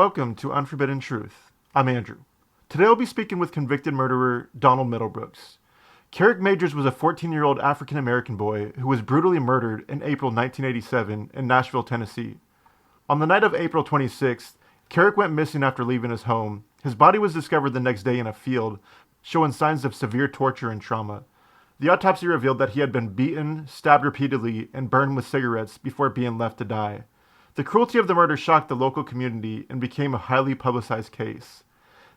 welcome to Unforbidden Truth. I'm Andrew. Today I'll be speaking with convicted murderer Donald Middlebrooks. Kerrick Majors was a 14-year-old African-American boy who was brutally murdered in April 1987 in Nashville, Tennessee. On the night of April 26th, Kerrick went missing after leaving his home. His body was discovered the next day in a field, showing signs of severe torture and trauma. The autopsy revealed that he had been beaten, stabbed repeatedly, and burned with cigarettes before being left to die. The cruelty of the murder shocked the local community and became a highly publicized case.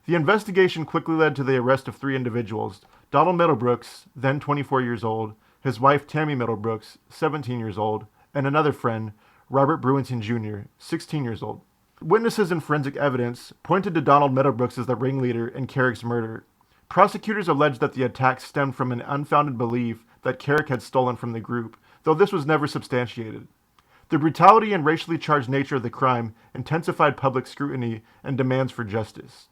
The investigation quickly led to the arrest of 3 individuals: Donald Middlebrooks, then 24 years old, his wife Tammy Middlebrooks, 17 years old, and another friend, Robert Brewington Jr., 16 years old. Witnesses and forensic evidence pointed to Donald Middlebrooks as the ringleader in Kerrick's murder. Prosecutors alleged that the attack stemmed from an unfounded belief that Kerrick had stolen from the group, though this was never substantiated. The brutality and racially charged nature of the crime intensified public scrutiny and demands for justice.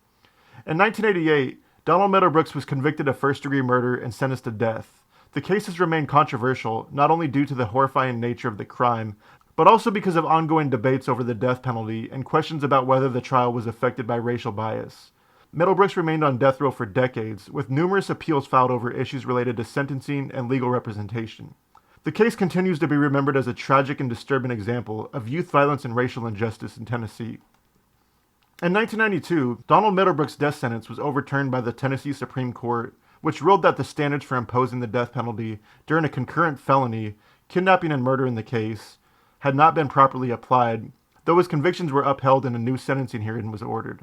In 1988, Donald Middlebrooks was convicted of first-degree murder and sentenced to death. The case has remained controversial, not only due to the horrifying nature of the crime, but also because of ongoing debates over the death penalty and questions about whether the trial was affected by racial bias. Middlebrooks remained on death row for decades, with numerous appeals filed over issues related to sentencing and legal representation. The case continues to be remembered as a tragic and disturbing example of youth violence and racial injustice in Tennessee. In 1992, Donald Middlebrooks' death sentence was overturned by the Tennessee Supreme Court, which ruled that the standards for imposing the death penalty during a concurrent felony, kidnapping and murder in the case, had not been properly applied, though his convictions were upheld and a new sentencing hearing was ordered.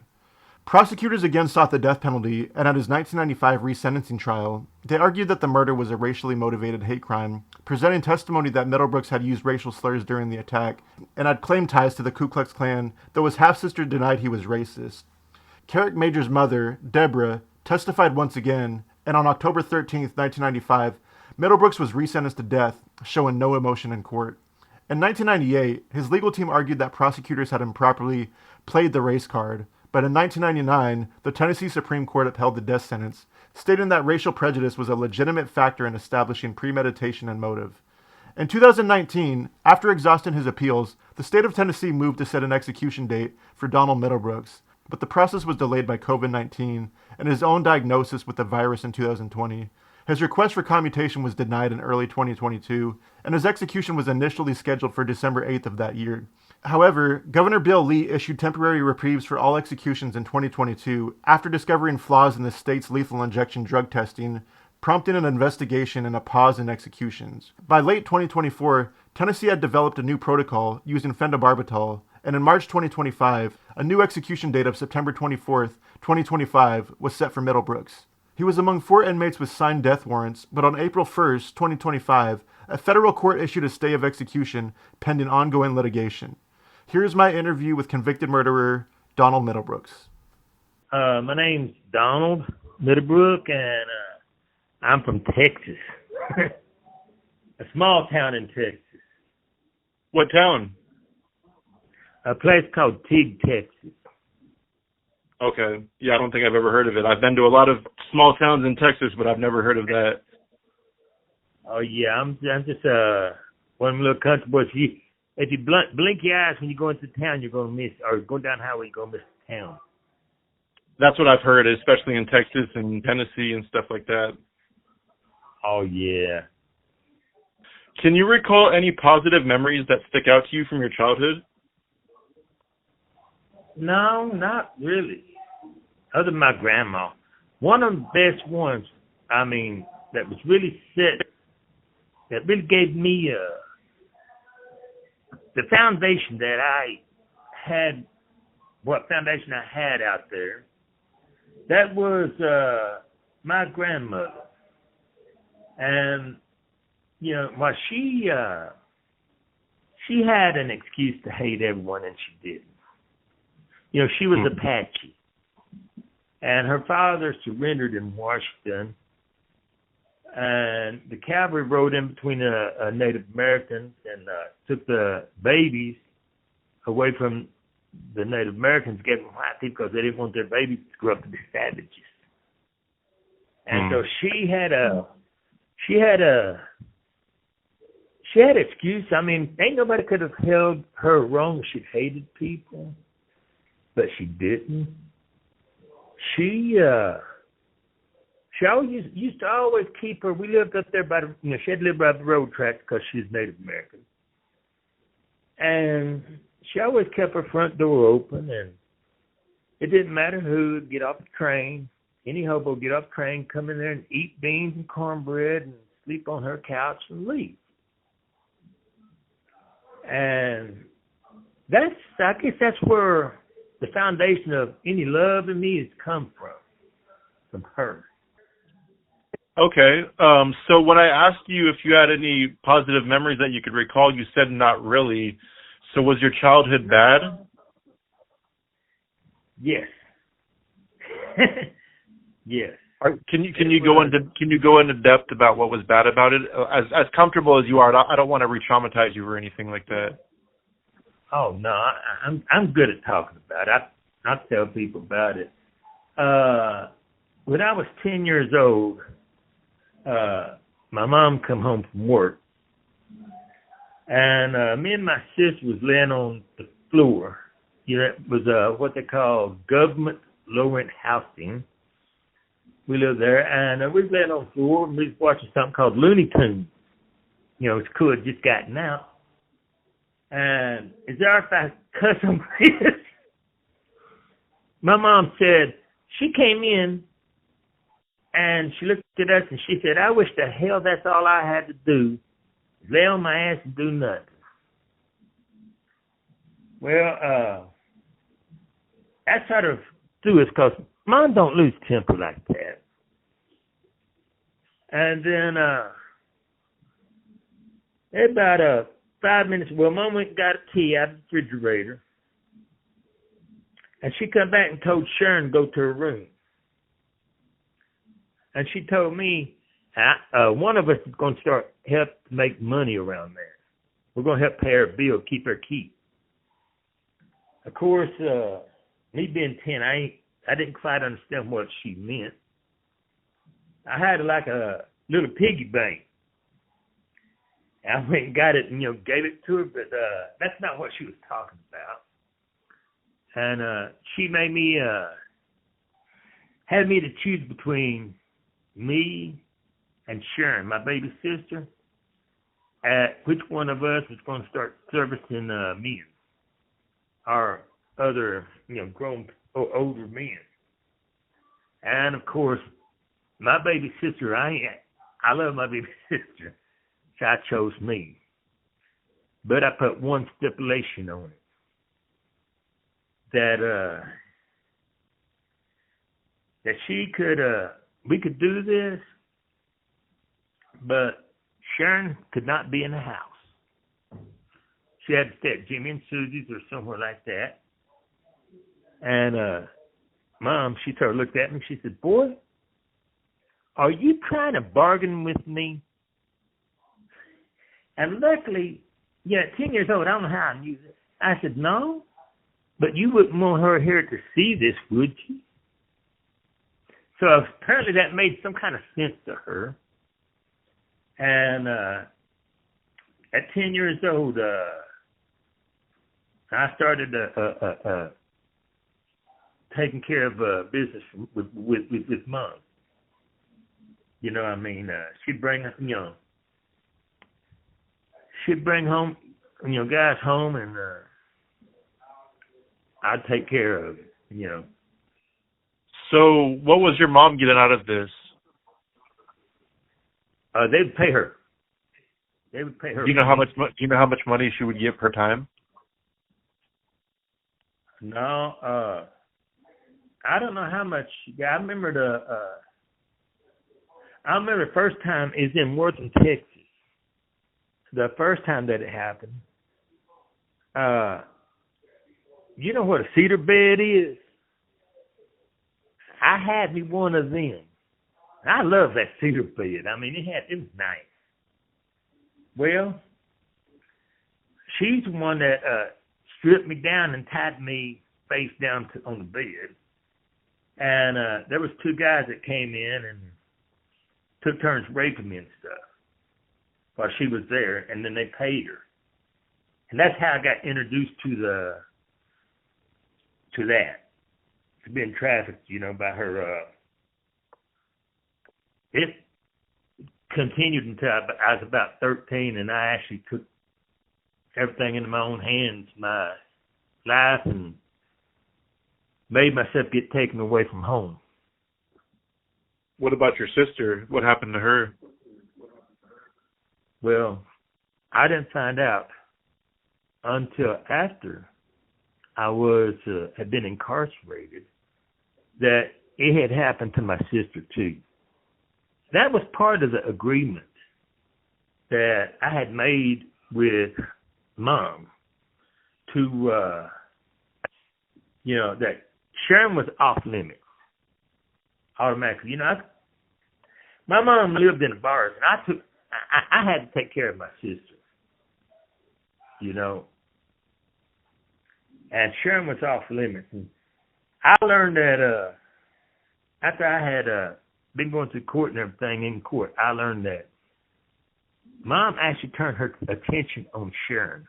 Prosecutors again sought the death penalty, and at his 1995 resentencing trial, they argued that the murder was a racially motivated hate crime, presenting testimony that Middlebrooks had used racial slurs during the attack and had claimed ties to the Ku Klux Klan, though his half-sister denied he was racist. Kerrick Majors' mother, Deborah, testified once again, and on October 13, 1995, Middlebrooks was resentenced to death, showing no emotion in court. In 1998, his legal team argued that prosecutors had improperly played the race card, but in 1999, the Tennessee Supreme Court upheld the death sentence, stating that racial prejudice was a legitimate factor in establishing premeditation and motive. In 2019, after exhausting his appeals, the state of Tennessee moved to set an execution date for Donald Middlebrooks, but the process was delayed by COVID-19 and his own diagnosis with the virus in 2020. His request for commutation was denied in early 2022, and his execution was initially scheduled for December 8th of that year. However, Governor Bill Lee issued temporary reprieves for all executions in 2022 after discovering flaws in the state's lethal injection drug testing, prompting an investigation and a pause in executions. By late 2024, Tennessee had developed a new protocol using phenobarbital, and in March 2025, a new execution date of September 24th, 2025 was set for Middlebrooks. He was among 4 inmates with signed death warrants, but on April 1st, 2025, a federal court issued a stay of execution pending ongoing litigation. Here's my interview with convicted murderer Donald Middlebrooks. My name's Donald Middlebrooks, and I'm from Texas. A small town in Texas. What town? A place called Tig, Texas. Okay. Yeah, I don't think I've ever heard of it. I've been to a lot of small towns in Texas, but I've never heard of that. Oh, yeah, I'm just one of them little country boys. If you blink your eyes when you go into town, you're going to miss, or go down the highway, you're going to miss the town. That's what I've heard, especially in Texas and Tennessee and stuff like that. Oh, yeah. Can you recall any positive memories that stick out to you from your childhood? No, not really. Other than my grandma. One of the best ones, that was really set, that really gave me the foundation that I had, what foundation I had out there, that was my grandmother. And, well, she had an excuse to hate everyone, and she didn't. She was Apache. And her father surrendered in Washington, and the cavalry rode in between Native Americans and took the babies away from the Native Americans, gave them white people because they didn't want their babies to grow up to be savages. And so she had excuse. Ain't nobody could have held her wrong. She hated people. but she didn't. She always used to always keep her. We lived up there by the, she had to live by the road tracks because she's Native American. And she always kept her front door open, and it didn't matter who would get off the train. Any hobo would get off the train, come in there and eat beans and cornbread and sleep on her couch and leave. And I guess that's where the foundation of any love in me has come from her. Okay. So when I asked you if you had any positive memories that you could recall, you said not really. So was your childhood bad? Yes. Yes. Can you go into depth about what was bad about it? As comfortable as you are, I don't want to re-traumatize you or anything like that. Oh no, I'm good at talking about it. I tell people about it. When I was 10 years old, my mom come home from work, and me and my sister was laying on the floor. It was what they call government low-rent housing. We lived there, and we was laying on the floor, and we was watching something called Looney Tunes. It's cool, it just gotten out. And is there if I cuss on this? My mom said, she came in, and she looked at us, and she said, I wish the hell that's all I had to do, lay on my ass and do nothing. Well, that sort of threw us, because Mom don't lose temper like that. And then about 5 minutes, Mom went and got a tea out of the refrigerator. And she come back and told Sharon to go to her room. And she told me, one of us is going to start help make money around there. We're going to help pay her bill, keep her keep. Of course, me being 10, I didn't quite understand what she meant. I had like a little piggy bank. I went and got it and, gave it to her, but that's not what she was talking about. And she made me, had me to choose between me and Sharon, my baby sister, which one of us was going to start servicing men, our other, grown, older men. And, of course, my baby sister, I love my baby sister, so I chose me. But I put one stipulation on it, that she could, we could do this, but Sharon could not be in the house. She had to stay at Jimmy and Susie's or somewhere like that. And Mom, she sort of looked at me, she said, boy, are you trying to bargain with me? And luckily, at 10 years old, I don't know how I knew this. I said, no, but you wouldn't want her here to see this, would you? So apparently that made some kind of sense to her. And at 10 years old, I started taking care of business with Mom. She'd bring home, guys home, and I'd take care of it, So what was your mom getting out of this? They'd pay her. They would pay her. Do you know how much money she would give per time? No, I don't know how much. I remember the first time is in Worthing, Texas. The first time that it happened. You know what a cedar bed is? I had me one of them. I love that cedar bed. It was nice. Well, she's the one that stripped me down and tied me face down on the bed. And there was two guys that came in and took turns raping me and stuff while she was there, and then they paid her. And that's how I got introduced to to that, to being trafficked, by her. It continued until I was about 13, and I actually took everything into my own hands, my life, and made myself get taken away from home. What about your sister? What happened to her? Well, I didn't find out until after I had been incarcerated that it had happened to my sister too. That was part of the agreement that I had made with Mom to, that sharing was off limits automatically. My mom lived in the bars, and I had to take care of my sister, and sharing was off limits. And I learned that after I had been going to court and everything in court, I learned that Mom actually turned her attention on sharing,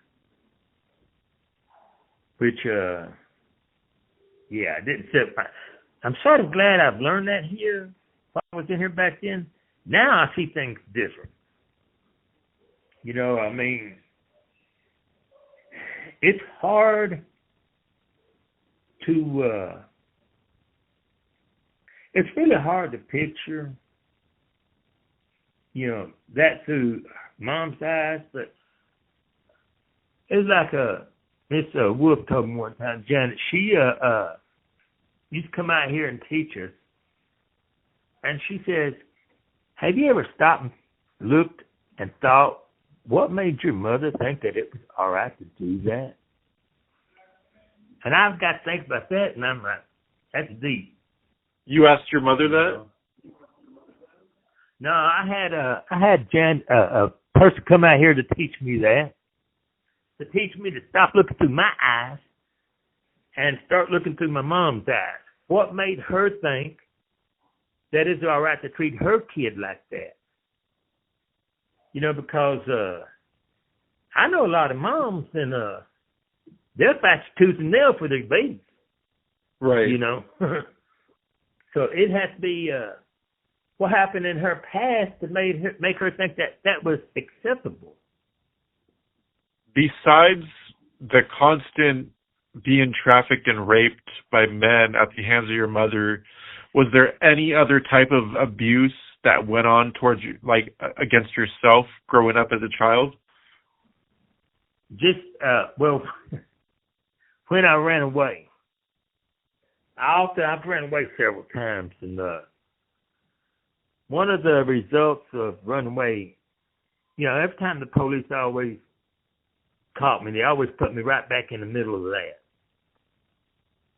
which, I didn't sit. I'm sort of glad I've learned that here. While I was in here back then, now I see things different. It's hard to, it's really hard to picture, that through Mom's eyes, but it's like Miss Wolf told me one time, Janet, she used to come out here and teach us, and she says, have you ever stopped and looked and thought, what made your mother think that it was all right to do that? And I've got to think about that, and I'm like, that's deep. You asked your mother that? No, I had Jan, a person come out here to teach me that, to teach me to stop looking through my eyes and start looking through my mom's eyes. What made her think that it's all right to treat her kid like that? Because I know a lot of moms, and they'll fight you tooth and nail for their babies. Right. So it has to be what happened in her past that make her think that was acceptable. Besides the constant being trafficked and raped by men at the hands of your mother, was there any other type of abuse that went on towards you, like against yourself growing up as a child? Just, when I ran away. I've ran away several times, and one of the results of running away, every time the police always caught me, they always put me right back in the middle of that.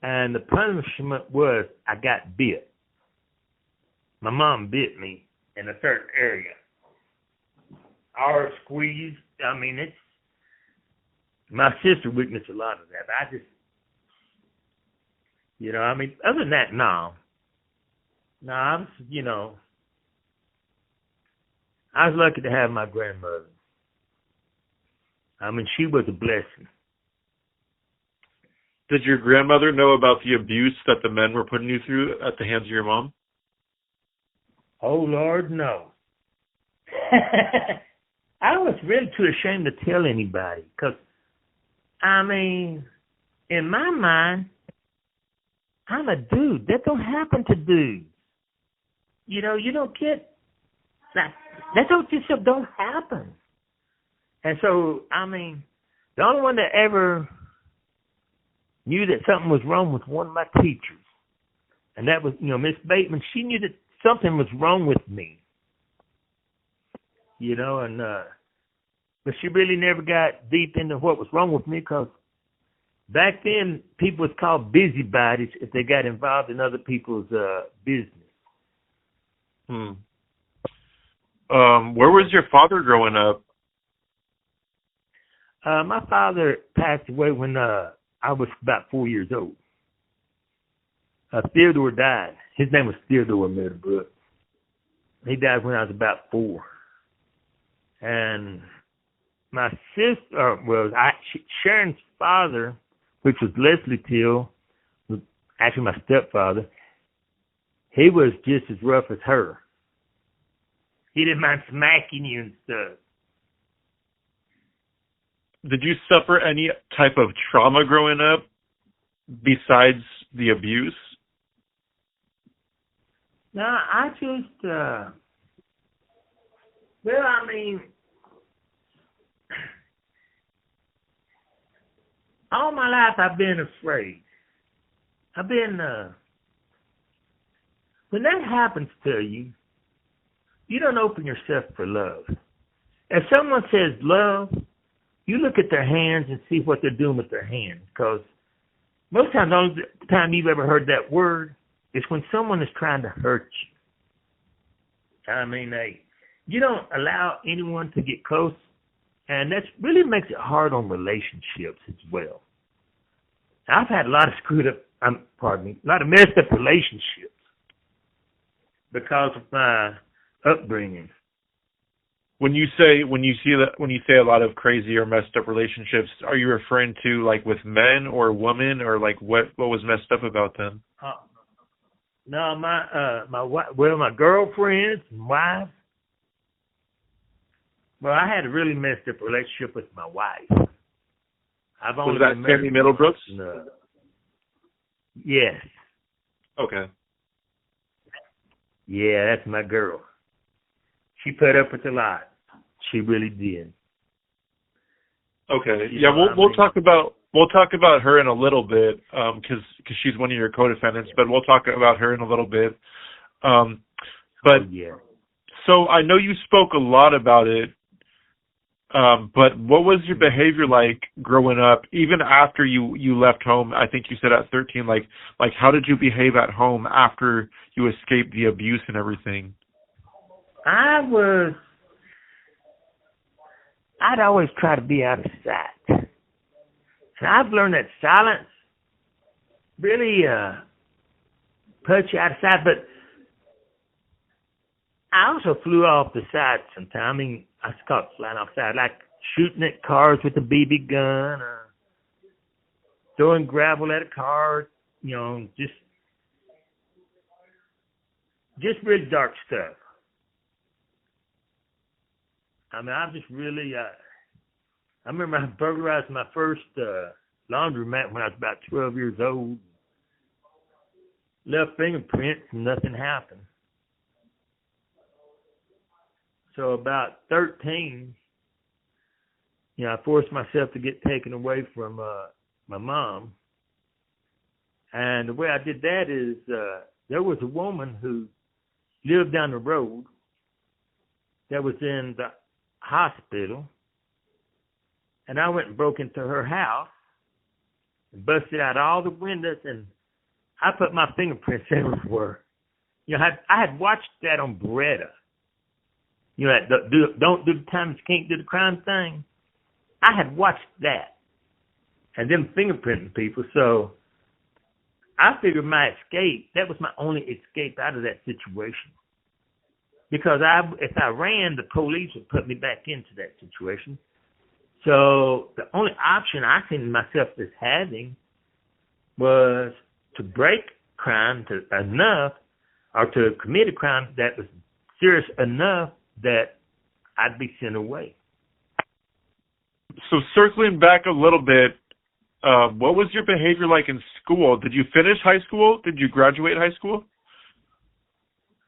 And the punishment was I got bit. My mom bit me in a certain area. Or squeezed. My sister witnessed a lot of that. But I just, other than that, no. No, I was lucky to have my grandmother. She was a blessing. Did your grandmother know about the abuse that the men were putting you through at the hands of your mom? Oh, Lord, no. I was really too ashamed to tell anybody because, in my mind, I'm a dude. That don't happen to dudes. You don't get that. Don't happen. And so, the only one that ever knew that something was wrong was one of my teachers. And that was, Miss Bateman. She knew that something was wrong with me. But she really never got deep into what was wrong with me because back then, people was called busybodies if they got involved in other people's business. Where was your father growing up? My father passed away when I was about 4 years old. Theodore died. His name was Theodore Middlebrooks. He died when I was about 4. And my sister, Sharon's father, which was Leslie Till, actually my stepfather, he was just as rough as her. He didn't mind smacking you and stuff. Did you suffer any type of trauma growing up besides the abuse? No, I just, well, I mean, all my life I've been afraid. I've been, when that happens to you, you don't open yourself for love. If someone says love, you look at their hands and see what they're doing with their hands. Because most times, the only time you've ever heard that word is when someone is trying to hurt you. I mean, you don't allow anyone to get close, and that really makes it hard on relationships as well. I've had a lot of a lot of messed up relationships because of my upbringing. When you say a lot of crazy or messed up relationships, are you referring to like with men or women, or like what was messed up about them? No, my girlfriends and wives. Well, I had a really messed up relationship with my wife. Was that Tammy Middlebrooks? No. Yes. Okay. Yeah, that's my girl. She put up with a lot. She really did. Okay. Yeah, we'll talk about her in a little bit, because she's one of your co-defendants. But we'll talk about her in a little bit. Yeah. So I know you spoke a lot about it. But what was your behavior like growing up, even after you left home? I think you said at 13. Like how did you behave at home after you escaped the abuse and everything? I'd always try to be out of sight. And I've learned that silence really puts you out of sight. But I also flew off the side sometimes. I mean, I call it flying off the side, like shooting at cars with a BB gun or throwing gravel at a car, just really dark stuff. I mean, I just really, I remember I burglarized my first laundromat when I was about 12 years old. Left fingerprints and nothing happened. So about 13, I forced myself to get taken away from my mom. And the way I did that is there was a woman who lived down the road that was in the hospital. And I went and broke into her house and busted out all the windows, and I put my fingerprints everywhere. I had watched that on Beretta. Don't do the time that you can't do the crime thing. I had watched that and them fingerprinting people. So I figured my escape, that was my only escape out of that situation. Because if I ran, the police would put me back into that situation. So the only option I seen myself as having was to break crime enough, or to commit a crime that was serious enough that I'd be sent away. So circling back a little bit, what was your behavior like in school? Did you finish high school? Did you graduate high school?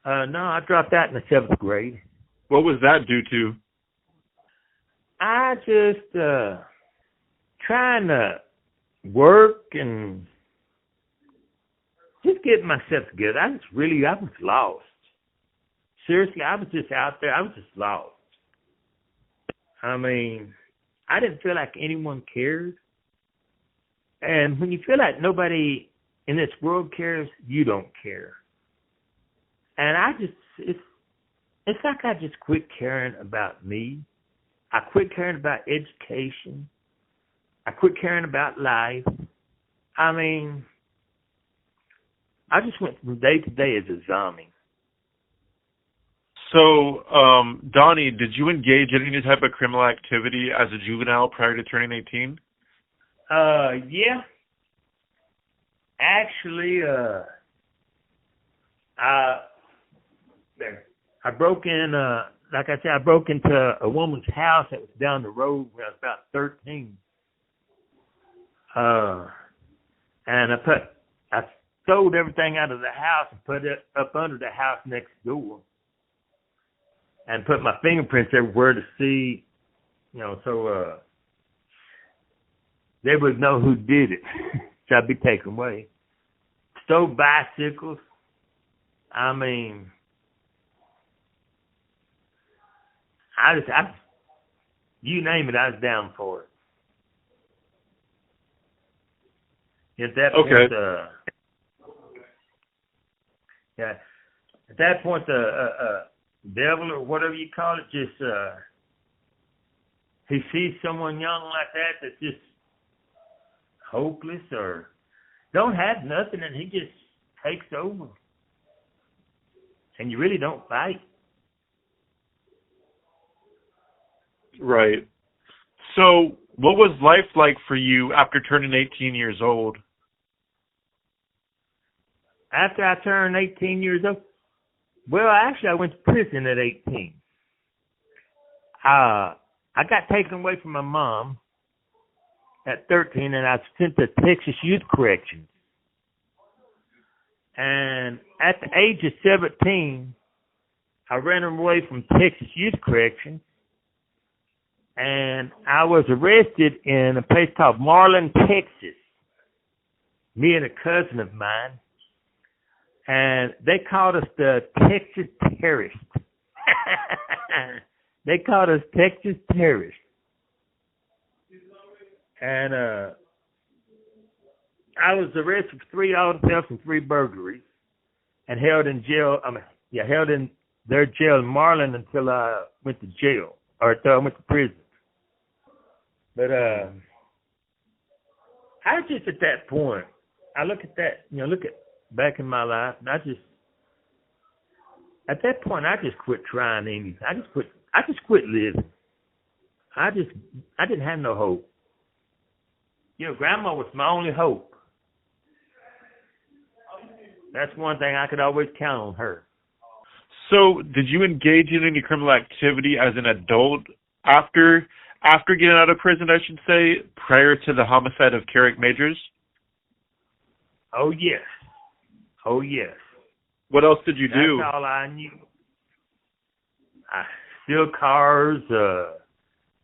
No, I dropped out in the 7th grade. What was that due to? I just trying to work and just getting myself together. I was lost. Seriously, I was just out there. I was just lost. I mean, I didn't feel like anyone cared. And when you feel like nobody in this world cares, you don't care. And it's like I just quit caring about me. I quit caring about education. I quit caring about life. I mean, I just went from day to day as a zombie. So, Donnie, did you engage in any type of criminal activity as a juvenile prior to turning 18? Yeah. Actually, I broke in, like I said, I broke into a woman's house that was down the road when I was about 13. And I stole everything out of the house and put it up under the house next door. And put my fingerprints everywhere to see, so they would know who did it. So I'd be taken away. Stole bicycles. I mean, you name it, I was down for it. At that point, at that point, the devil or whatever you call it, just he sees someone young like that that's just hopeless or don't have nothing, and he just takes over, and you really don't fight. Right. So, what was life like for you after turning 18 years old? After I turned 18 years old, well, actually, I went to prison at 18. I got taken away from my mom at 13, and I was sent to Texas Youth Corrections. And at the age of 17, I ran away from Texas Youth Corrections, and I was arrested in a place called Marlin, Texas. Me and a cousin of mine. And they called us the Texas Terrorists. They called us Texas Terrorists. And I was arrested for 3 auto thefts and 3 burglaries, and held in jail. Held in their jail in Marlin until I went to jail, or until I went to prison. But I just at that point, I look at that, look at back in my life, and at that point, I just quit trying anything. I just quit living. I didn't have no hope. Grandma was my only hope. That's one thing I could always count on her. So, did you engage in any criminal activity as an adult after getting out of prison, I should say, prior to the homicide of Kerrick Majors? Oh, yes. Oh, yes. What else did you do? That's all I knew. I steal cars,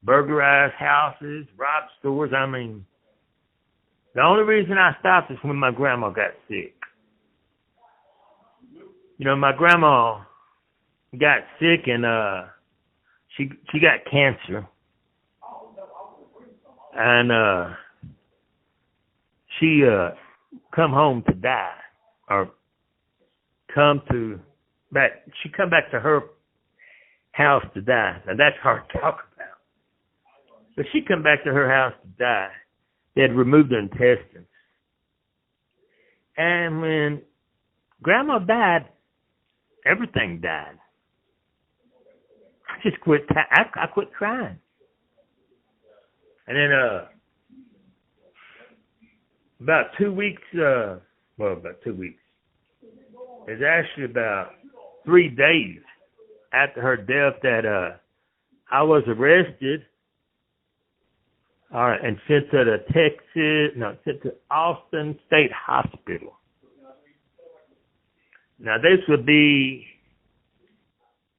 burglarize houses, rob stores. I mean, the only reason I stopped is when my grandma got sick. My grandma got sick, and she got cancer. And she come home to die, or she come back to her house to die. Now that's hard to talk about. But she come back to her house to die. They had removed her intestines. And when Grandma died, everything died. I just quit. I quit crying. And then about 2 weeks. About 2 weeks. It's actually about 3 days after her death that I was arrested and sent to sent to Austin State Hospital. Now, this would be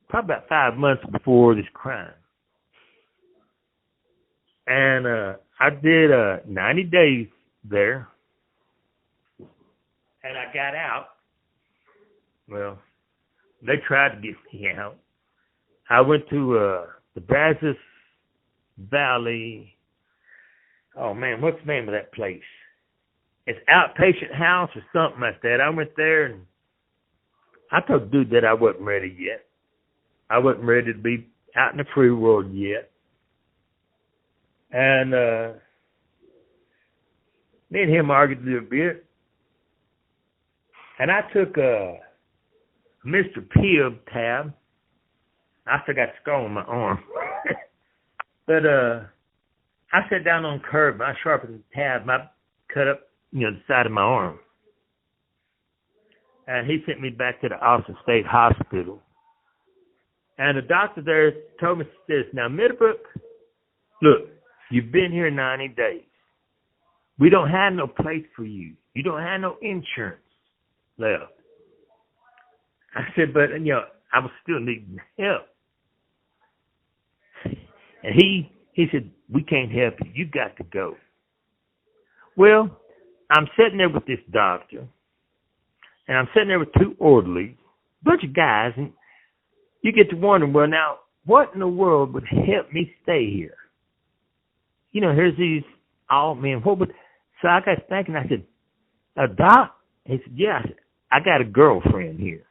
probably about 5 months before this crime. And I did 90 days there. And I got out. Well, they tried to get me out. I went to the Brazos Valley. Oh, man, what's the name of that place? It's Outpatient House or something like that. I went there, and I told the dude that I wasn't ready yet. I wasn't ready to be out in the free world yet. And me and him argued a little bit. And I took Mr. Pibb tab. I still got a scar on my arm. But I sat down on the curb, and I sharpened the tab, and I cut up, the side of my arm. and he sent me back to the Austin State Hospital. And the doctor there told me this, now, Middlebrooks, look, you've been here 90 days. We don't have no place for you. You don't have no insurance left. I said, but, I was still needing help. And he said, we can't help you. You got to go. Well, I'm sitting there with this doctor, and I'm sitting there with two orderlies, bunch of guys, and you get to wondering, well, now, what in the world would help me stay here? Here's these all men. So I got thinking, I said, Doc? He said, yeah. I said, I got a girlfriend here.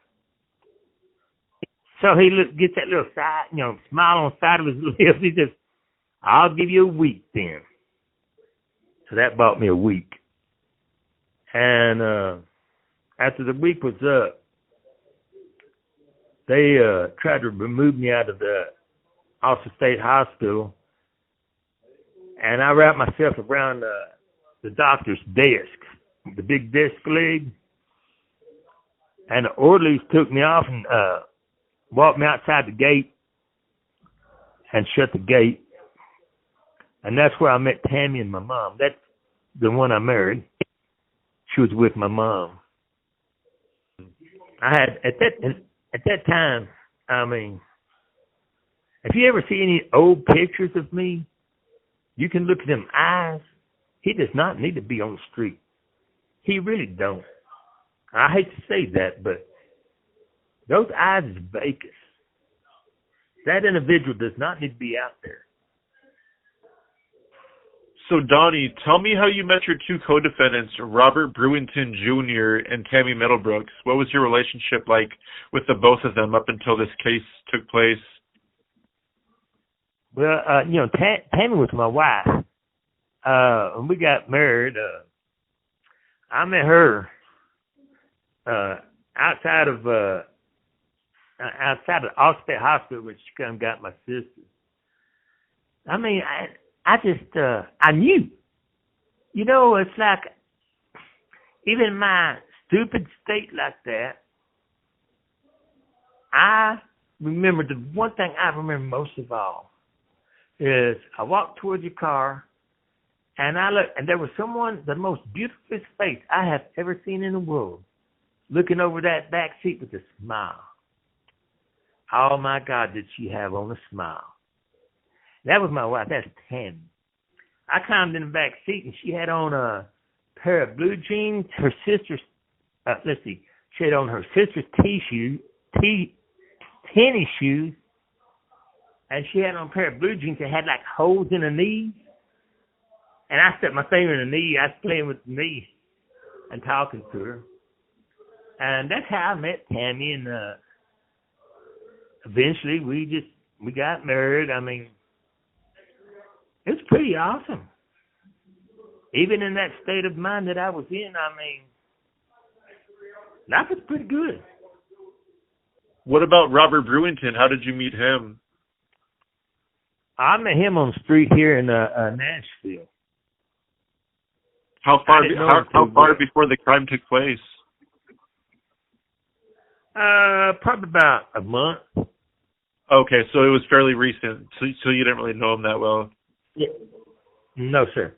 So he gets that little side, smile on the side of his lips. He says, I'll give you a week then. So that bought me a week. And after the week was up, they tried to remove me out of the Austin State Hospital. And I wrapped myself around the doctor's desk, the big desk leg. And the orderlies took me off and walked me outside the gate and shut the gate. And that's where I met Tammy and my mom. That's the one I married. She was with my mom. I had, at that time, if you ever see any old pictures of me, you can look at them eyes. He does not need to be on the street. He really don't. I hate to say that, but those eyes is vacant. That individual does not need to be out there. So, Donnie, tell me how you met your two co-defendants, Robert Brewington Jr. and Tammy Middlebrooks. What was your relationship like with the both of them up until this case took place? Well, Tammy was my wife. When we got married, I met her outside of the Allstate Hospital, which she come got my sister. I knew. It's like, even in my stupid state like that, I remember, the one thing I remember most of all is I walked towards your car, and I looked, and there was someone, the most beautiful face I have ever seen in the world, looking over that back seat with a smile. Oh, my God, did she have on a smile. That was my wife. That's Tammy. I climbed in the back seat, and she had on a pair of blue jeans. Her sister's, she had on her sister's tennis shoes, and she had on a pair of blue jeans that had like holes in her knees. And I stuck my finger in her knee. I was playing with the knee and talking to her. And that's how I met Tammy, and eventually we got married. It's pretty awesome. Even in that state of mind that I was in, life was pretty good. What about Robert Brewington? How did you meet him? I met him on the street here in Nashville. How far before the crime took place? Probably about a month. Okay, so it was fairly recent. So you didn't really know him that well. Yeah. No, sir.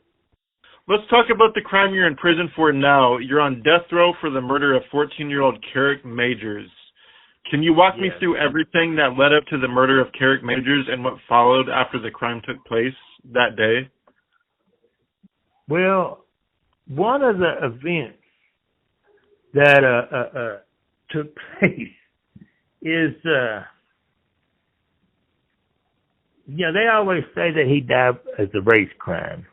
Let's talk about the crime you're in prison for now. You're on death row for the murder of 14-year-old Kerrick Majors. Can you walk me through everything that led up to the murder of Kerrick Majors and what followed after the crime took place that day? Well, one of the events that took place is, they always say that he died as a race crime.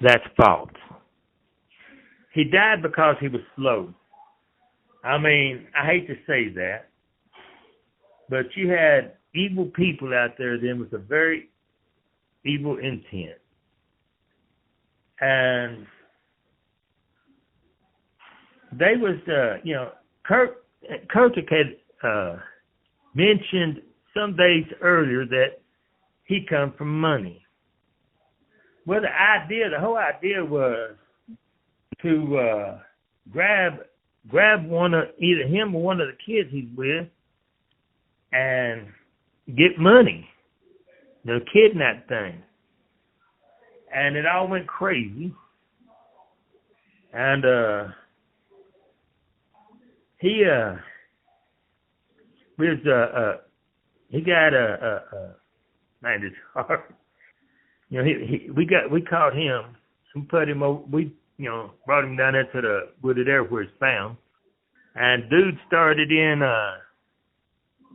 That's false. He died because he was slow. I hate to say that, but you had evil people out there then with a very evil intent. And they was, Kerrick had mentioned some days earlier that he come from money. Well, the whole idea was to grab grab either him or one of the kids he's with and get money. The kidnap thing. And it all went crazy. And he got man, it's hard. You know, we caught him and put him over. We brought him down there to the wooded area where he's found. And dude started in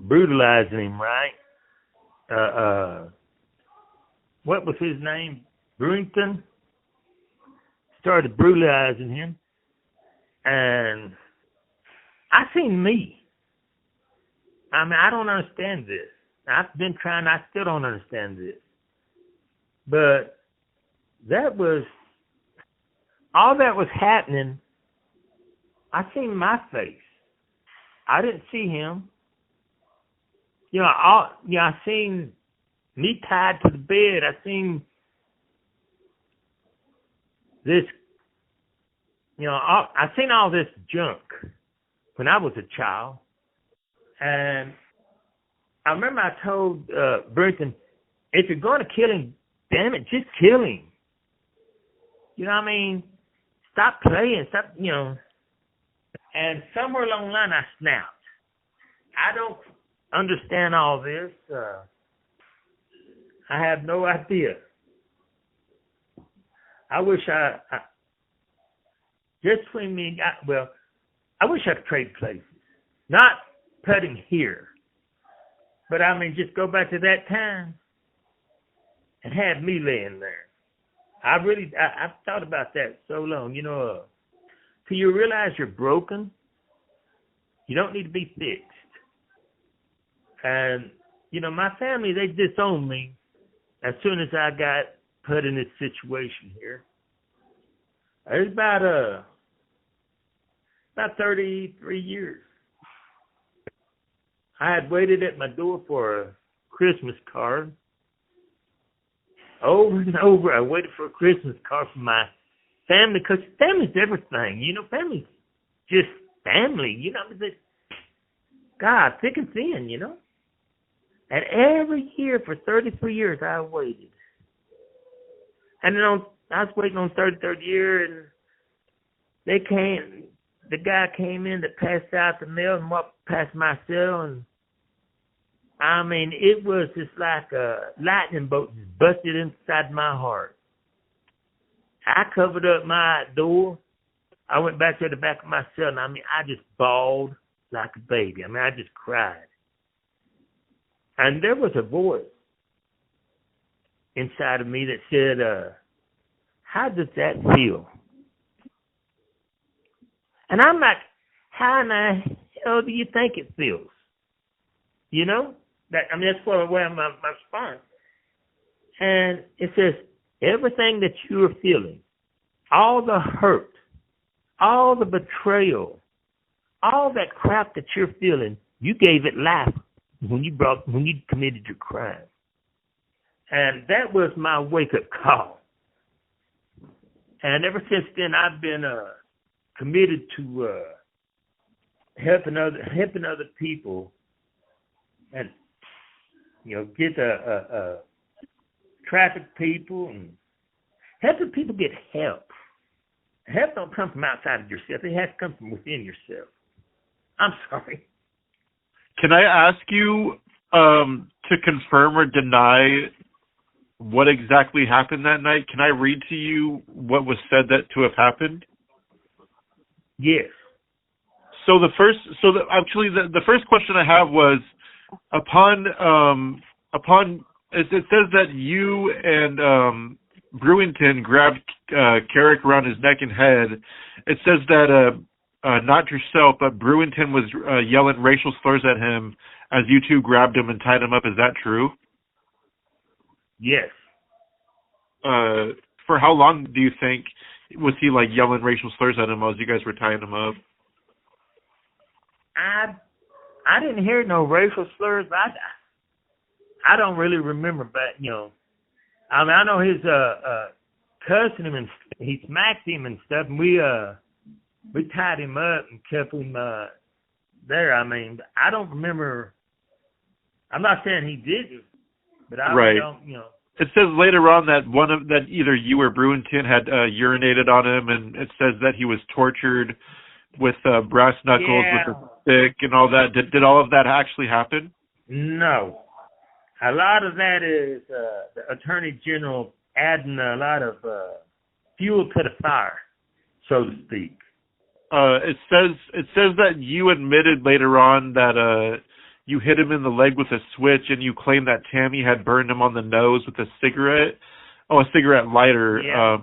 brutalizing him, right? What was his name? Brewington. Started brutalizing him. And I seen me. I mean, I don't understand this. I've been trying, I still don't understand this. But all that was happening, I seen my face. I didn't see him. I seen me tied to the bed. I seen this, I seen all this junk when I was a child. And I remember I told Brewington, if you're going to kill him, damn it, just kill him. You know what I mean? Stop playing, And somewhere along the line, I snapped. I don't understand all this. I have no idea. I wish just between me, I wish I could trade places. Not putting here. But I mean, just go back to that time and have me laying there. I've thought about that so long. Till you realize you're broken, you don't need to be fixed. And, my family, they disowned me as soon as I got put in this situation here. It was about 33 years. I had waited at my door for a Christmas card. Over and over, I waited for a Christmas card from my family, because family's everything. Family's just family. God, thick and thin, And every year for 33 years, I waited. And then I was waiting on 33rd year, and the guy came in that passed out the mail and walked past my cell, and I mean, it was just like a lightning bolt just busted inside my heart. I covered up my door. I went back to the back of my cell, and I mean, I just bawled like a baby. I mean, I just cried. And there was a voice inside of me that said, how does that feel? And I'm like, how in the hell do you think it feels? That's what my response. And it says, everything that you're feeling, all the hurt, all the betrayal, all that crap that you're feeling, you gave it life when you committed your crime. And that was my wake-up call. And ever since then, I've been committed to helping other people, and get traffic people and helping people get help. Help don't come from outside of yourself; it has to come from within yourself. I'm sorry. Can I ask you to confirm or deny what exactly happened that night? Can I read to you what was said that to have happened? Yes. So the first question I have was upon it says that you and Brewington grabbed Kerrick around his neck and head. It says that not yourself, but Brewington was yelling racial slurs at him as you two grabbed him and tied him up. Is that true? Yes. For how long do you think was he yelling racial slurs at him as you guys were tying him up? I didn't hear no racial slurs. I don't really remember, but I mean, I know his cussing him and he smacked him and stuff, and we we tied him up and kept him there. I mean, I don't remember. I'm not saying he didn't, but I Right. don't, It says later on that either you or Brewington had urinated on him, and it says that he was tortured with brass knuckles with a stick and all that. Did all of that actually happen? No. A lot of that is the Attorney General adding a lot of fuel to the fire, so to speak. It says that you admitted later on that you hit him in the leg with a switch, and you claimed that Tammy had burned him on the nose with a cigarette. Oh, a cigarette lighter. Yeah.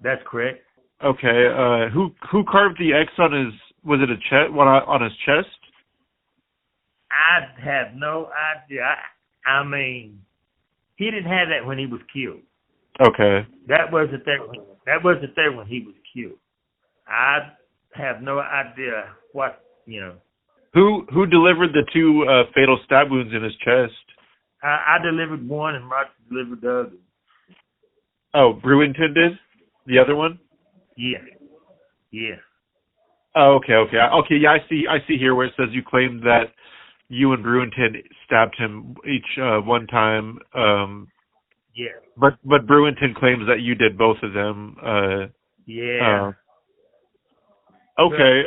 That's correct. Okay. Who carved the X on his? Was it a chest? On his chest? I have no idea. I mean, he didn't have that when he was killed. Okay. That wasn't there. That wasn't there when he was killed. I have no idea what. Who delivered the two fatal stab wounds in his chest? I delivered one, and Roger delivered the other. Oh, Brewington did? The other one? Yeah. Yeah. Oh, okay. Yeah, I see here where it says you claimed that you and Brewington stabbed him each one time. Yeah. But Brewington claims that you did both of them. Yeah. Okay.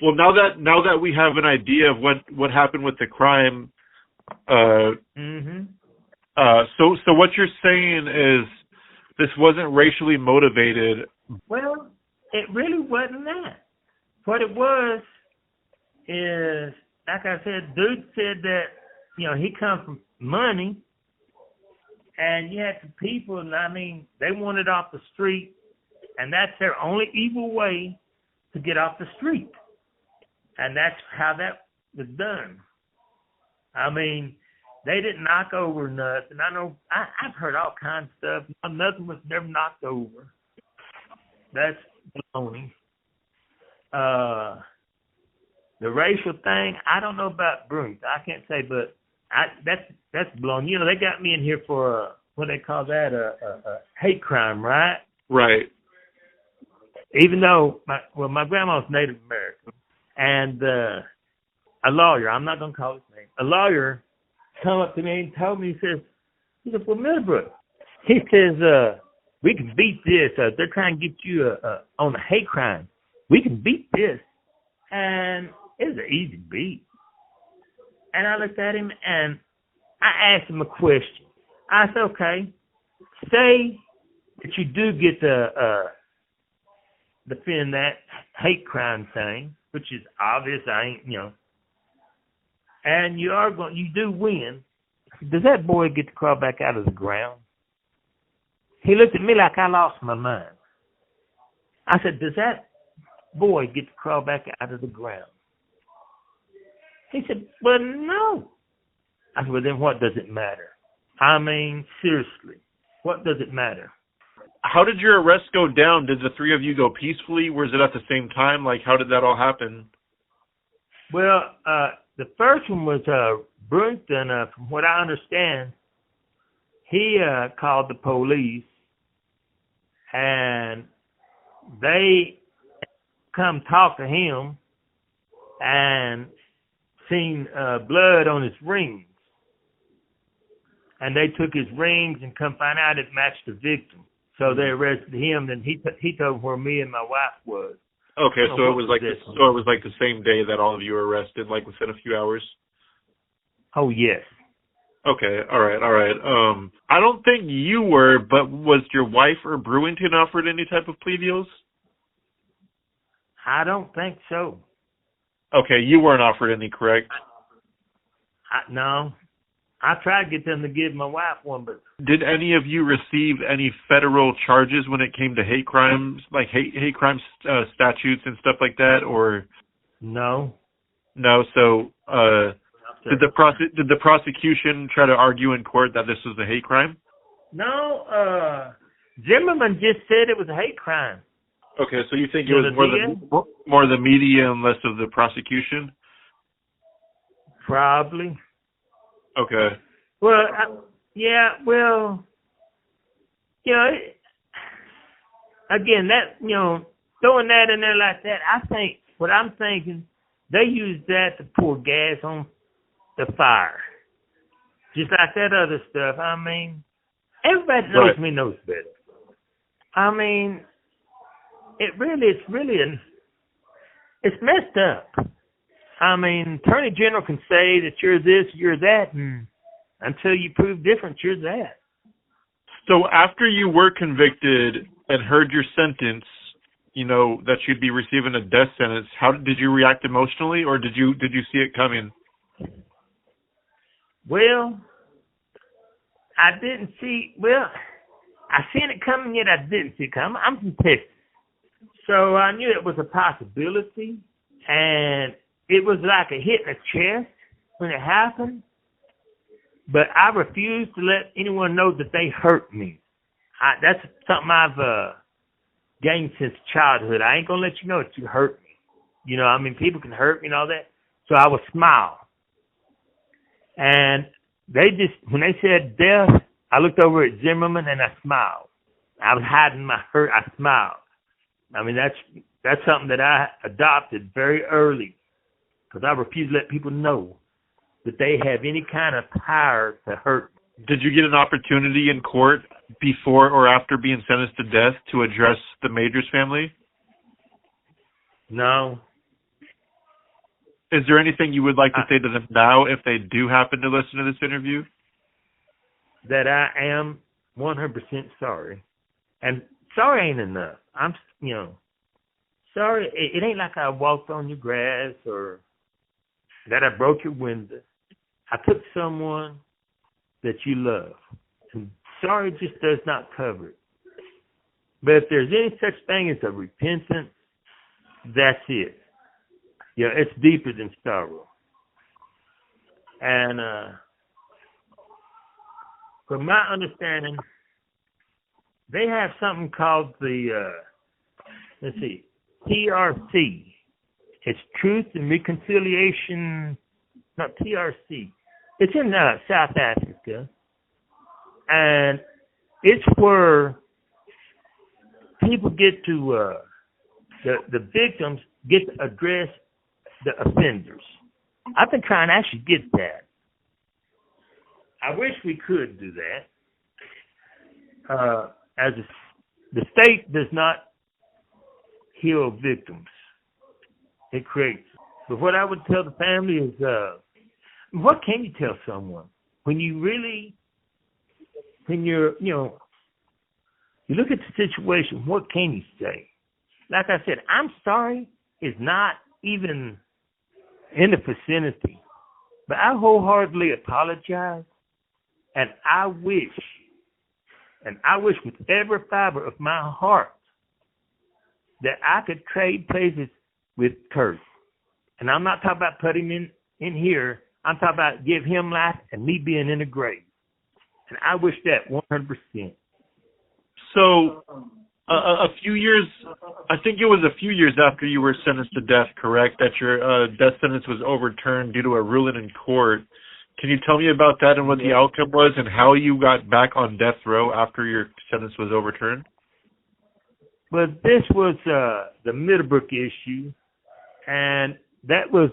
Well, now that we have an idea of what happened with the crime, so what you're saying is this wasn't racially motivated. Well, it really wasn't that. What it was is, like I said, dude said that he come from money, and you had some people, and I mean, they wanted off the street, and that's their only evil way to get off the street. And that's how that was done. I mean, they didn't knock over nothing. I know I've heard all kinds of stuff. Nothing was never knocked over. That's baloney. The racial thing, I don't know about Brewington. I can't say, but that's baloney. They got me in here for what they call that, a hate crime, right? Right. Even though my grandma's Native American. And a lawyer, I'm not going to call his name, a lawyer come up to me and told me, he said, well, Middlebrooks, he says, we can beat this. They're trying to get you on a hate crime. We can beat this. And it was an easy beat. And I looked at him and I asked him a question. I said, okay, say that you do get to defend that hate crime thing, which is obvious. I ain't, and you do win. Does that boy get to crawl back out of the ground? He looked at me like I lost my mind. I said, does that boy get to crawl back out of the ground? He said, well, no. I said, well, then what does it matter? I mean, seriously, what does it matter? How did your arrest go down? Did the three of you go peacefully? Was it at the same time? Like, how did that all happen? Well, the first one was Brewington. From what I understand, he called the police, and they come talk to him and seen blood on his rings. And they took his rings and come find out it matched the victim. So they arrested him, and he told where me and my wife was. Okay, so it was like the same day that all of you were arrested, like within a few hours. Oh yes. Okay, all right. I don't think you were, but was your wife or Brewington offered any type of plea deals? I don't think so. Okay, you weren't offered any, correct? No. I tried to get them to give my wife one, but... Did any of you receive any federal charges when it came to hate crimes, like hate crime statutes and stuff like that, or... No. No, so did the prosecution try to argue in court that this was a hate crime? No, Zimmerman just said it was a hate crime. Okay, so you think it was more the media and less of the prosecution? Probably. Okay. Well, again, that, throwing that in there like that, I think, what I'm thinking, they used that to pour gas on the fire. Just like that other stuff. I mean, everybody knows me knows better. I mean, it's messed up. I mean, Attorney General can say that you're this, you're that, and until you prove different, you're that. So after you were convicted and heard your sentence, you know, that you'd be receiving a death sentence, how did you react emotionally, or did you see it coming? Well, I seen it coming, yet I didn't see it coming. I'm from Texas. So I knew it was a possibility, and it was like a hit in the chest when it happened. But I refused to let anyone know that they hurt me. That's something I've gained since childhood. I ain't going to let you know that you hurt me. You know, I mean, people can hurt me and all that. So I would smile. And when they said death, I looked over at Zimmerman and I smiled. I was hiding my hurt. I smiled. I mean, that's something that I adopted very early, because I refuse to let people know that they have any kind of power to hurt me. Did you get an opportunity in court before or after being sentenced to death to address the Majors family? No. Is there anything you would like to say to them now if they do happen to listen to this interview? That I am 100% sorry. And sorry ain't enough. I'm, sorry. It ain't like I walked on your grass or that I broke your window. I took someone that you love. And sorry just does not cover it. But if there's any such thing as a repentance, that's it. It's deeper than sorrow. And from my understanding, they have something called the, TRC. It's Truth and Reconciliation, not TRC. It's in South Africa. And it's where people get to, the victims get to address the offenders. I've been trying to actually get that. I wish we could do that. The state does not heal victims. It creates. But what I would tell the family is, what can you tell someone when you look at the situation? What can you say? Like I said, I'm sorry is not even in the vicinity. But I wholeheartedly apologize, and I wish with every fiber of my heart that I could trade places with Kurt. And I'm not talking about putting him in here. I'm talking about give him life and me being in the grave. And I wish that 100%. So a few years, I think it was a few years after you were sentenced to death, correct, that your death sentence was overturned due to a ruling in court. Can you tell me about that and what the outcome was and how you got back on death row after your sentence was overturned? Well, this was the Middlebrooks issue, and that was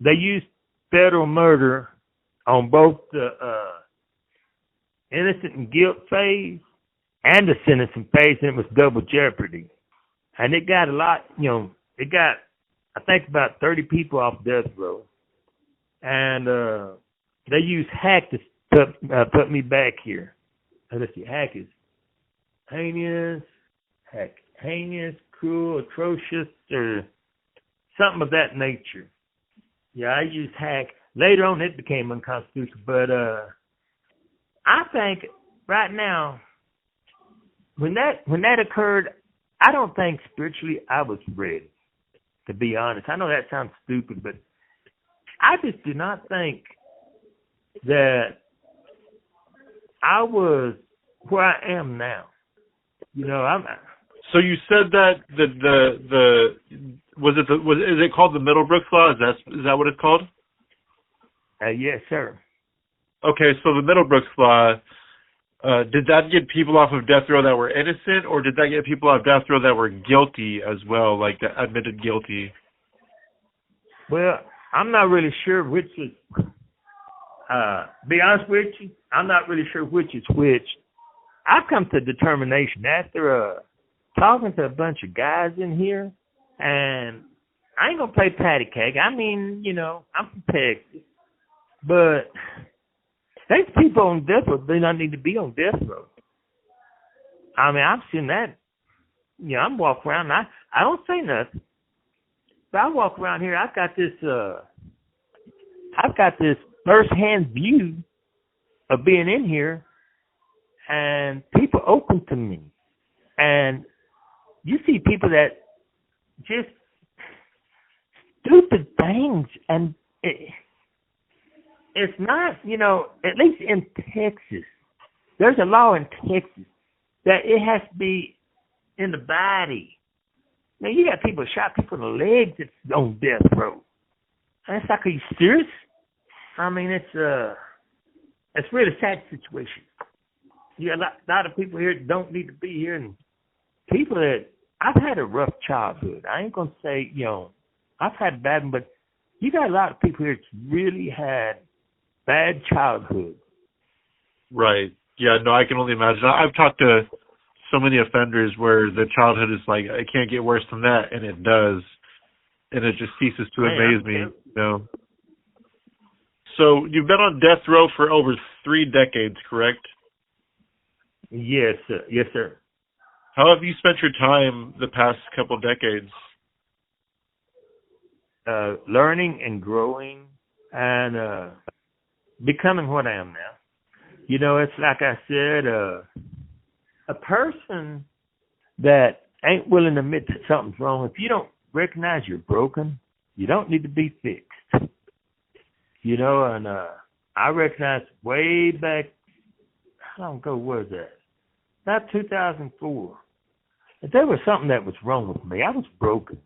they used federal murder on both the innocent and guilt phase and the sentencing phase, and it was double jeopardy. And it got a lot, it got, I think, about 30 people off death row. And they used hack to put me back here. And let's see, hack is heinous, cruel, atrocious, or something of that nature. Yeah, I used hack. Later on, it became unconstitutional. But I think right now, when that occurred, I don't think spiritually I was ready, to be honest. I know that sounds stupid, but I just do not think that I was where I am now. So you said that is it called the Middlebrooks Law? Is that what it's called? Yes, sir. Okay, so the Middlebrooks Law, Did that get people off of death row that were innocent, or did that get people off death row that were guilty as well, like that admitted guilty? Well, I'm not really sure which is, be honest with you, I'm not really sure which is which. I've come to a determination after talking to a bunch of guys in here, and I ain't going to play patty cake. I mean, you know, I'm from Texas, but there's people on death row that don't need to be on death row. I mean, I've seen that. You know, I'm walking around, and I don't say nothing. But I walk around here, I've got this first-hand view of being in here, and people open to me. And you see people that just stupid things, and it's not, you know, at least in Texas, there's a law in Texas that it has to be in the body. Now, you got people shot people in the legs that's on death row. And it's like, are you serious? I mean, it's really a sad situation. You got a lot of people here that don't need to be here, and people that, I've had a rough childhood. I ain't going to say, you know, I've had a bad one, but you got a lot of people here that's really had bad childhood. Right. Yeah, no, I can only imagine. I've talked to so many offenders where the childhood is like, it can't get worse than that, and it does. And it just ceases to amaze me, you know. So you've been on death row for over 3 decades, correct? Yes, sir. Yes, sir. How have you spent your time the past couple decades? Learning and growing and becoming what I am now. You know, it's like I said, a person that ain't willing to admit that something's wrong, if you don't recognize you're broken, you don't need to be fixed. You know, and I recognized way back, how long ago was that? About 2004. That there was something that was wrong with me. I was broken.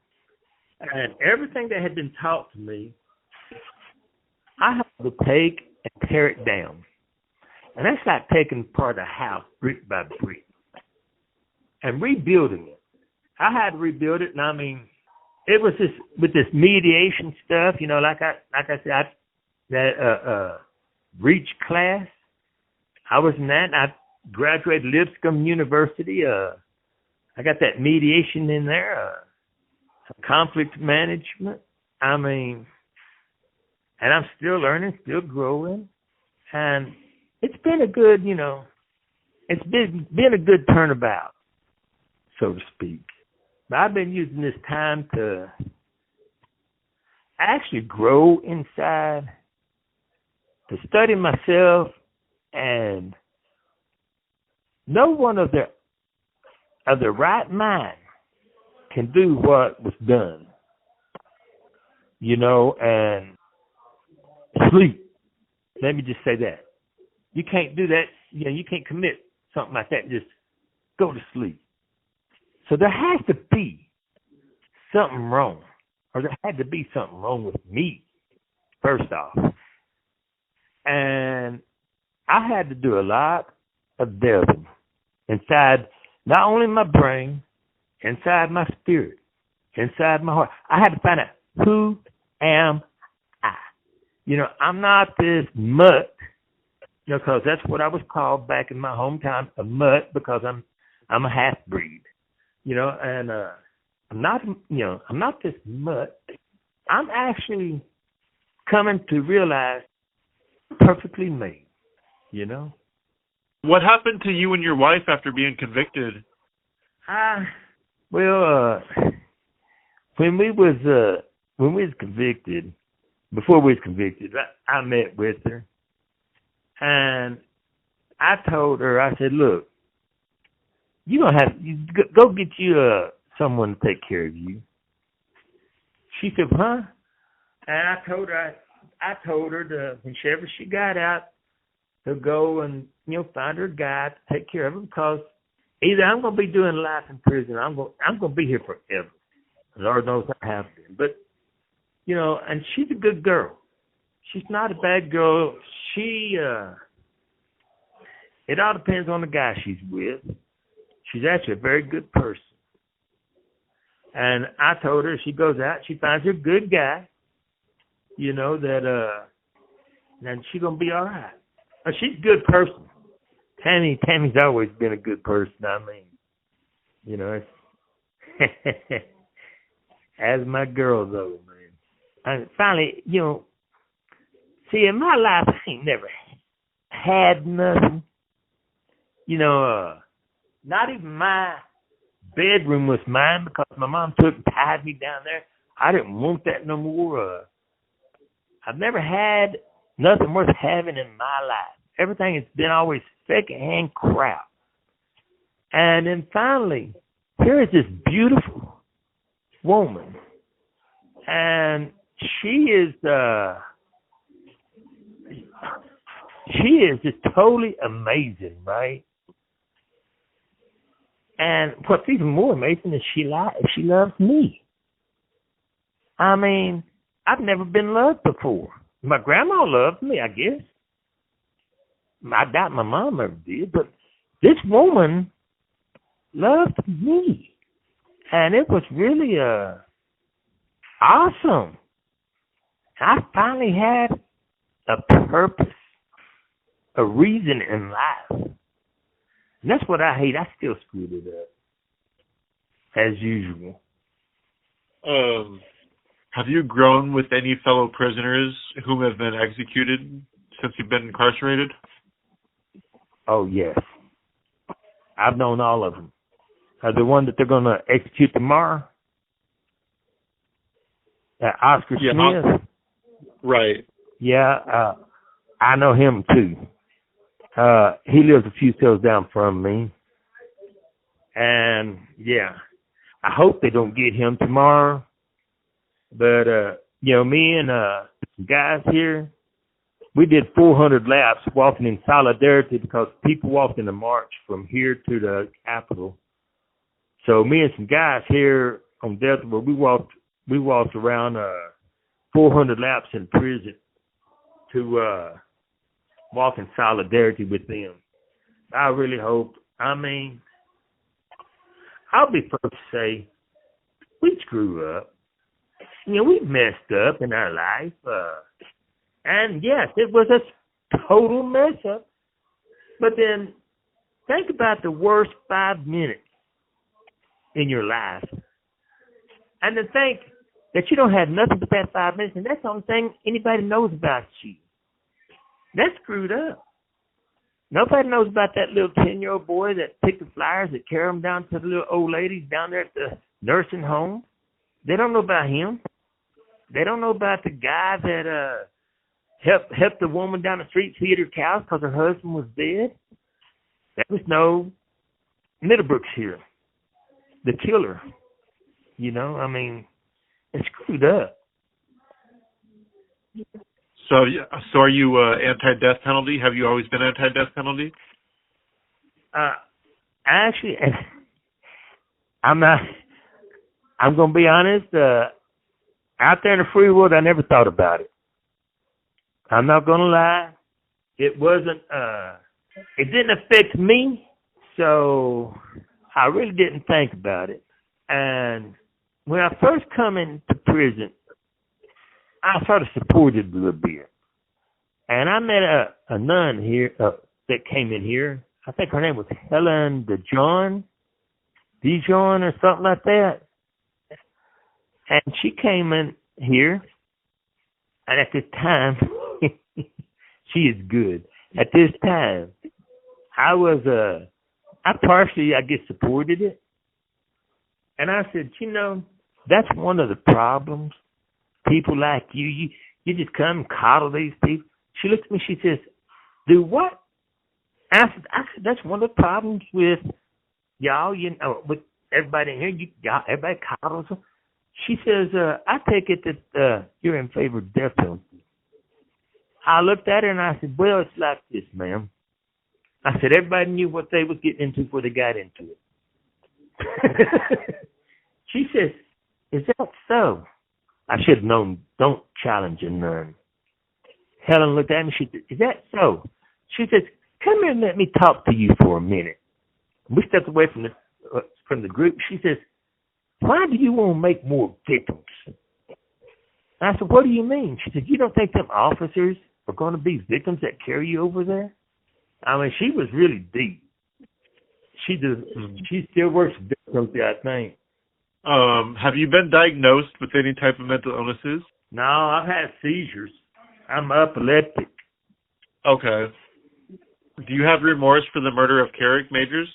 And everything that had been taught to me, I had to take and tear it down. And that's like taking apart a house brick by brick and rebuilding it. I had to rebuild it, and I mean, it was this with this mediation stuff, you know, like I said, that reach class. I was in that, and I graduated Lipscomb University. I got that mediation in there, conflict management. I mean, and I'm still learning, still growing, and it's been a good, you know, it's been a good turnabout, so to speak. But I've been using this time to actually grow inside, to study myself, and no one of the right mind can do what was done, you know, and sleep. Let me just say that. You can't do that, you know, you can't commit something like that and just go to sleep. So there has to be something wrong, or there had to be something wrong with me, first off. And I had to do a lot of delving inside, not only my brain, inside my spirit, inside my heart. I had to find out, who am I? You know, I'm not this mutt, you know, because that's what I was called back in my hometown, a mutt, because I'm a half-breed, you know, and I'm not this mutt. I'm actually coming to realize perfectly made, you know. What happened to you and your wife after being convicted? When we was convicted, before we was convicted, I met with her, and I told her, I said, look, you don't have, you go get you someone to take care of you. She said, huh? And I told her to, whenever she got out, to go and, you know, find her a guy to take care of her, because either I'm going to be doing life in prison, or I'm going to be here forever. Lord knows I have been. But, you know, and she's a good girl. She's not a bad girl. She It all depends on the guy she's with. She's actually a very good person. And I told her if she goes out, she finds her a good guy, then she's going to be all right. She's a good person. Tammy's always been a good person. I mean, it's as my girl, though, man. And finally, see, in my life, I ain't never had nothing. Not even my bedroom was mine because my mom took and tied me down there. I didn't want that no more. I've never had nothing worth having in my life. Everything has been always secondhand crap. And then finally, here is this beautiful woman. And she is just totally amazing, right? And what's even more amazing is she loves me. I mean, I've never been loved before. My grandma loved me, I guess. I doubt my mom ever did, but this woman loved me. And it was really awesome. I finally had a purpose, a reason in life. And that's what I hate. I still screwed it up, as usual. Have you grown with any fellow prisoners whom have been executed since you've been incarcerated? Oh, yes. I've known all of them. The one that they're going to execute tomorrow, Oscar Smith. Right. Yeah, I know him, too. He lives a few cells down from me. And, yeah, I hope they don't get him tomorrow. But, me and some guys here, we did 400 laps walking in solidarity because people walked in the march from here to the Capitol. So me and some guys here on Delta, where we walked around 400 laps in prison to walk in solidarity with them. I really hope. I mean, I'll be first to say we screw up. We've messed up in our life. And yes, it was a total mess up. But then think about the worst 5 minutes in your life. And then think that you don't have nothing but that 5 minutes, and that's the only thing anybody knows about you. That's screwed up. Nobody knows about that little 10-year-old boy that picked the flyers that carry them down to the little old ladies down there at the nursing home. They don't know about him. They don't know about the guy that helped the woman down the street feed her cows because her husband was dead. There was no Middlebrooks here, the killer. I mean, it's screwed up. So are you anti-death penalty? Have you always been anti-death penalty? Actually, I'm not. I'm going to be honest. Out there in the free world, I never thought about it. I'm not going to lie. It wasn't. It didn't affect me, so I really didn't think about it. And when I first come into prison, I sort of supported a little bit. And I met a nun here that came in here. I think her name was Helen Dijon or something like that. And she came in here, and at this time, she is good. At this time, I partially, I guess, supported it. And I said, that's one of the problems. People like you just come and coddle these people. She looked at me, she says, do what? I said, that's one of the problems with y'all, with everybody in here. Everybody coddles them. She says, I take it that you're in favor of death penalty. I looked at her and I said, well, it's like this, ma'am. I said, everybody knew what they was getting into before they got into it. She says, is that so? I should have known, don't challenge a nun. Helen looked at me, she said, is that so? She says, come here and let me talk to you for a minute. We stepped away from the group. She says, why do you want to make more victims? I said, what do you mean? She said, you don't think them officers are going to be victims that carry you over there? I mean, she was really deep. She still works victims, I think. Have you been diagnosed with any type of mental illnesses? No, I've had seizures. I'm epileptic. Okay. Do you have remorse for the murder of Kerrick Majors?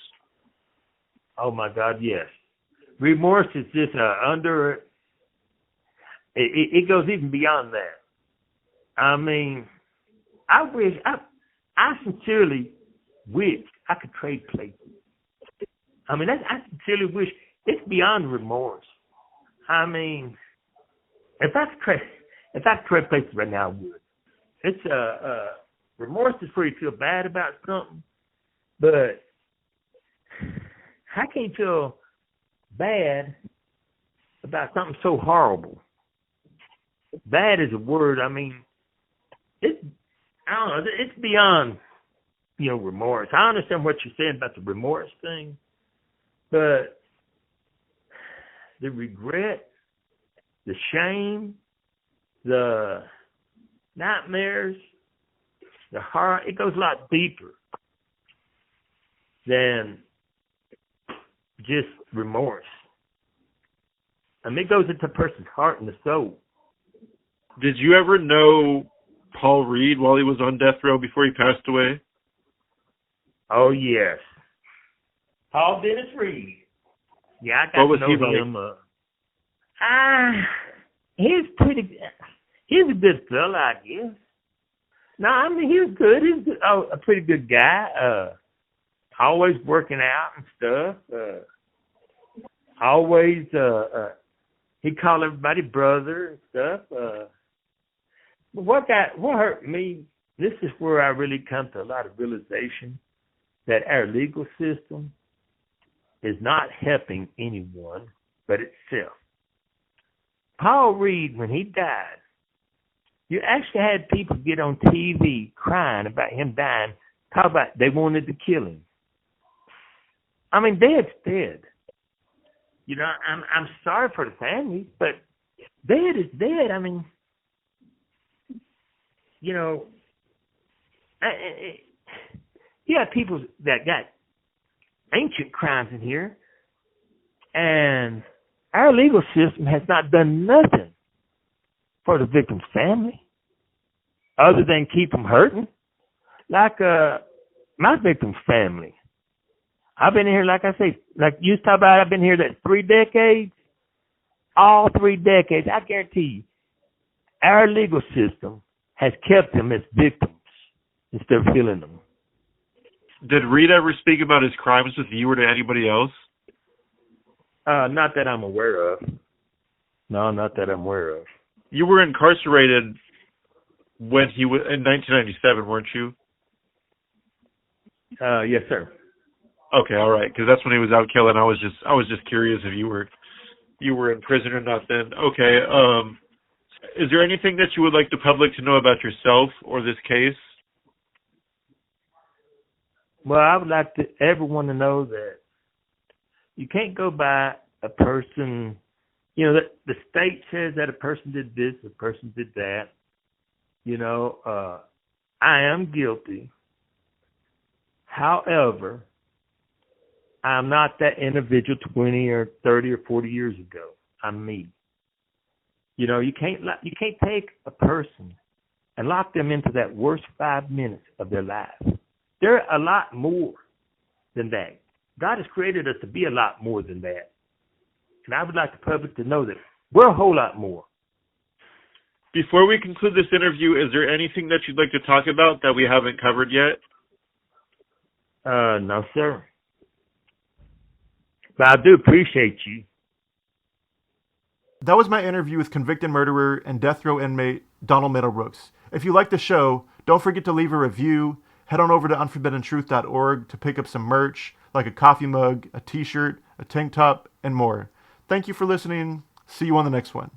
Oh my God, yes. Remorse is just it goes even beyond that. I mean, I sincerely wish I could trade places. I mean, I sincerely wish it's beyond remorse. I mean, if I could trade places right now, I would. It's remorse is where you feel bad about something, but I can't feel bad about something so horrible. Bad is a word. I mean, I don't know. It's beyond, remorse. I understand what you're saying about the remorse thing, but the regret, the shame, the nightmares, the horror, it goes a lot deeper than just remorse. I mean, it goes into a person's heart and the soul. Did you ever know Paul Reed while he was on death row before he passed away? Oh, yes. Paul Dennis Reed. Yeah, I got to know him. He's a good fella, I guess. No, I mean, he was good. He was a pretty good guy. Always working out and stuff. Always, he called everybody brother and stuff. But what hurt me, this is where I really come to a lot of realization that our legal system is not helping anyone but itself. Paul Reed, when he died, you actually had people get on TV crying about him dying, talk about they wanted to kill him. I mean, dead's dead. I'm sorry for the family, but dead is dead. I mean, you have people that got ancient crimes in here, and our legal system has not done nothing for the victim's family other than keep them hurting. Like my victim's family. I've been here, like I say, like you talk about, I've been here that 3 decades. All 3 decades, I guarantee you, our legal system has kept them as victims instead of killing them. Did Reed ever speak about his crimes with you or to anybody else? Not that I'm aware of. No, not that I'm aware of. You were incarcerated when he was in 1997, weren't you? Yes, sir. Okay, all right, because that's when he was out killing. I was just curious if you were in prison or not then. Okay. Is there anything that you would like the public to know about yourself or this case? Well, I would like everyone to know that you can't go by a person. The state says that a person did this, a person did that. I am guilty. However, I'm not that individual 20 or 30 or 40 years ago. I'm me. You can't take a person and lock them into that worst 5 minutes of their life. They're a lot more than that. God has created us to be a lot more than that. And I would like the public to know that we're a whole lot more. Before we conclude this interview, is there anything that you'd like to talk about that we haven't covered yet? No, sir. But I do appreciate you. That was my interview with convicted murderer and death row inmate Donald Middlebrooks. If you like the show, don't forget to leave a review. Head on over to unforbidden-truth.org to pick up some merch, like a coffee mug, a t-shirt, a tank top, and more. Thank you for listening. See you on the next one.